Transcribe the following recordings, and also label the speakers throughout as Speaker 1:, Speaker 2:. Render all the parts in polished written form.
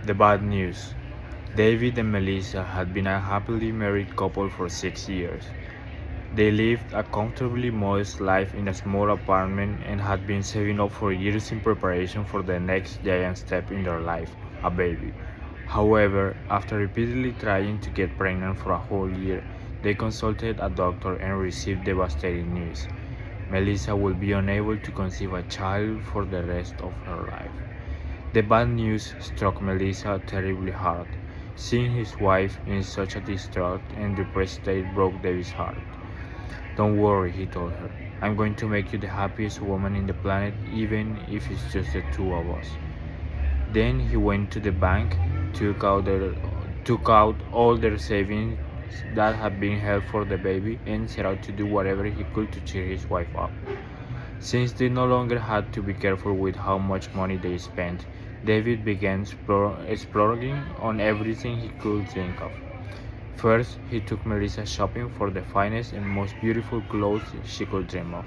Speaker 1: The bad news. David and Melissa had been a happily married couple for 6 years. They lived a comfortably modest life in a small apartment and had been saving up for years in preparation for the next giant step in their life, a baby. However, after repeatedly trying to get pregnant for a whole year, they consulted a doctor and received devastating news. Melissa will be unable to conceive a child for the rest of her life. The bad news struck Melissa terribly hard. Seeing his wife in such a distraught and depressed state broke David's heart. Don't worry, he told her. I'm going to make you the happiest woman in the planet, even if it's just the two of us. Then he went to the bank, took out all their savings that had been held for the baby, and set out to do whatever he could to cheer his wife up. Since they no longer had to be careful with how much money they spent, David began exploring on everything he could think of. First, he took Melissa shopping for the finest and most beautiful clothes she could dream of.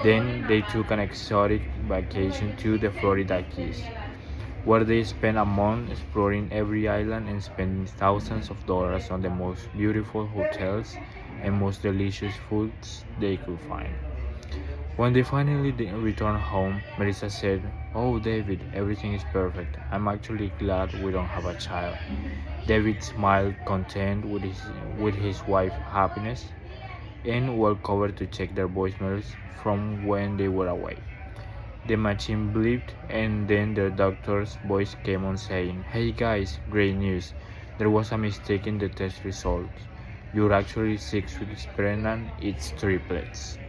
Speaker 1: Then they took an exotic vacation to the Florida Keys, where they spent a month exploring every island and spending thousands of dollars on the most beautiful hotels and most delicious foods they could find. When they finally returned home, Melissa said, "Oh, David, everything is perfect. I'm actually glad we don't have a child." David smiled, content with his wife's happiness, and walked over to check their voicemails from when they were away. The machine bleeped, and then their doctor's voice came on saying, "Hey guys, great news. There was a mistake in the test results. You're actually 6 weeks pregnant, it's triplets."